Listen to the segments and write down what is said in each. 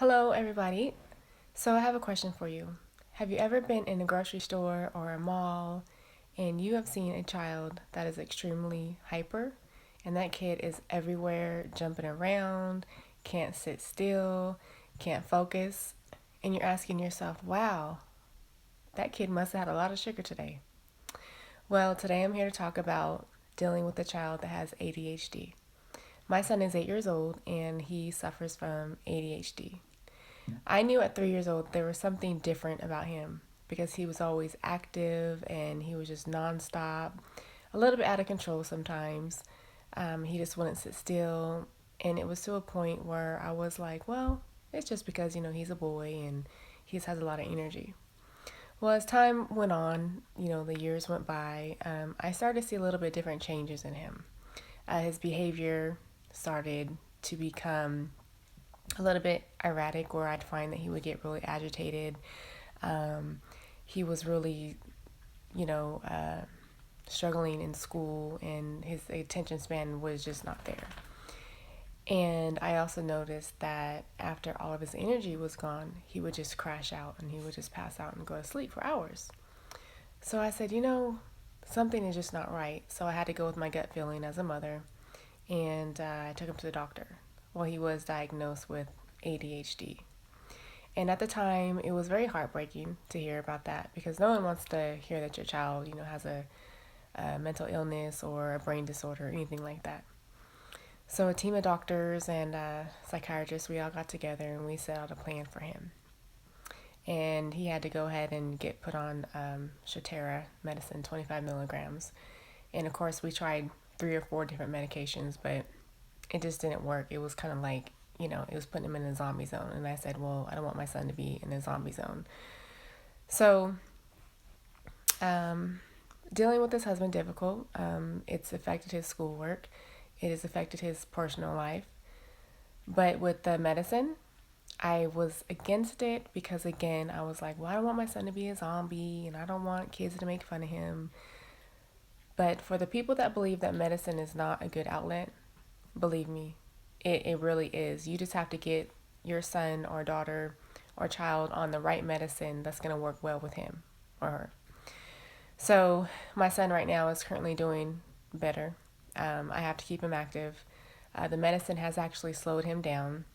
Hello, everybody. So, I have a question for you. Have you ever been in a grocery store or a mall and you have seen a child that is extremely hyper, and that kid is everywhere, jumping around, can't sit still, can't focus, and you're asking yourself, wow, that kid must have had a lot of sugar today? Well, today I'm here to talk about dealing with a child that has ADHD. My son is 8 years old and he suffers from ADHD. I knew at 3 years old there was something different about him because he was always active and he was just nonstop, a little bit out of control sometimes. He just wouldn't sit still. And it was to a point where I was like, well, it's just because, he's a boy and he just has a lot of energy. Well, as time went on, the years went by, I started to see a little bit different changes in him. His behavior started to become a little bit erratic, where I'd find that he would get really agitated. Um, he was really, you know, uh, struggling in school, and his attention span was just not there. And I also noticed that after all of his energy was gone, he would just crash out and he would just pass out and go to sleep for hours. So I said, something is just not right. So I had to go with my gut feeling as a mother, and I took him to the doctor. Well, he was diagnosed with ADHD. And at the time, it was very heartbreaking to hear about that because no one wants to hear that your child, has a mental illness or a brain disorder or anything like that. So a team of doctors and psychiatrists, we all got together and we set out a plan for him. And he had to go ahead and get put on Strattera medicine, 25 milligrams. And of course, we tried 3 or 4 different medications, but it just didn't work. It was kind of like, it was putting him in a zombie zone. And I said, well, I don't want my son to be in a zombie zone. So, dealing with this has been difficult. It's affected his schoolwork, it has affected his personal life. But with the medicine, I was against it because, again, I was like, well, I don't want my son to be a zombie and I don't want kids to make fun of him. But for the people that believe that medicine is not a good outlet, believe me, it really is. You just have to get your son or daughter or child on the right medicine that's going to work well with him or her. So, my son right now is currently doing better. I have to keep him active. The medicine has actually slowed him down.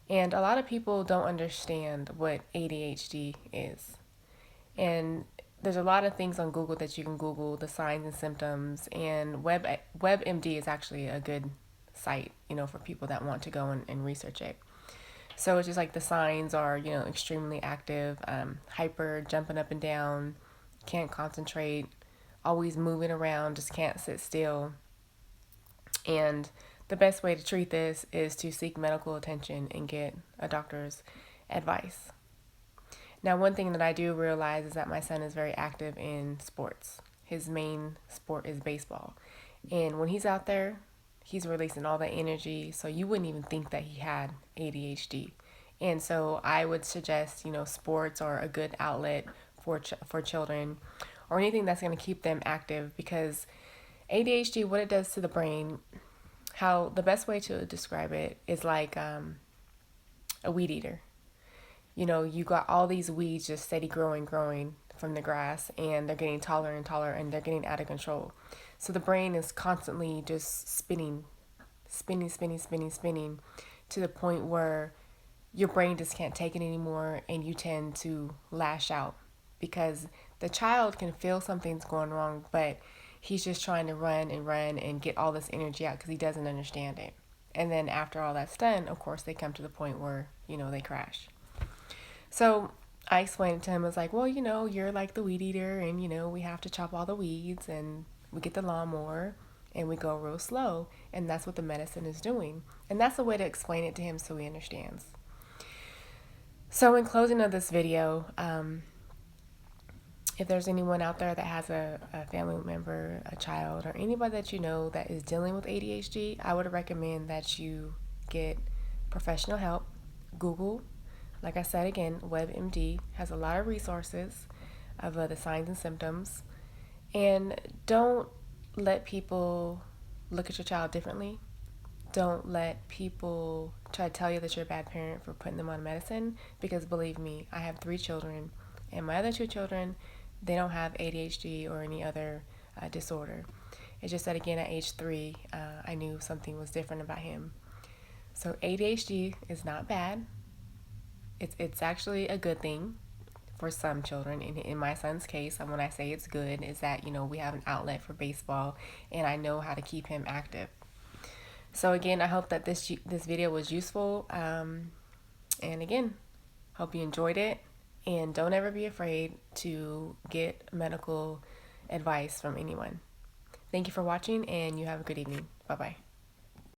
And a lot of people don't understand what ADHD is. And there's a lot of things on Google that you can Google, the signs and symptoms, and WebMD is actually a good site, for people that want to go and research it. So it's just like the signs are, extremely active, hyper, jumping up and down, can't concentrate, always moving around, just can't sit still. And the best way to treat this is to seek medical attention and get a doctor's advice. Now, one thing that I do realize is that my son is very active in sports. His main sport is baseball. And when he's out there, he's releasing all that energy, so you wouldn't even think that he had ADHD. And so I would suggest, sports are a good outlet for children, or anything that's going to keep them active, because ADHD, what it does to the brain, how the best way to describe it is like a weed eater. You got all these weeds just steady growing from the grass, and they're getting taller and taller, and they're getting out of control. So the brain is constantly just spinning to the point where your brain just can't take it anymore, and you tend to lash out because the child can feel something's going wrong, but he's just trying to run and get all this energy out because he doesn't understand it. And then after all that's done, of course, they come to the point where, they crash. So I explained it to him. I was like, well, you're like the weed eater, and, we have to chop all the weeds, and we get the lawnmower, and we go real slow. And that's what the medicine is doing. And that's a way to explain it to him so he understands. So in closing of this video, if there's anyone out there that has a family member, a child, or anybody that you know that is dealing with ADHD, I would recommend that you get professional help. Google, like I said again, WebMD has a lot of resources of the signs and symptoms. And don't let people look at your child differently. Don't let people try to tell you that you're a bad parent for putting them on medicine, because believe me, I have 3 children, and my other 2 children, they don't have ADHD or any other disorder. It's just that, again, at age 3, I knew something was different about him. So ADHD is not bad. It's actually a good thing for some children. In my son's case, and when I say it's good, is that, we have an outlet for baseball, and I know how to keep him active. So again, I hope that this video was useful. And again, hope you enjoyed it. And don't ever be afraid to get medical advice from anyone. Thank you for watching, and you have a good evening. Bye-bye.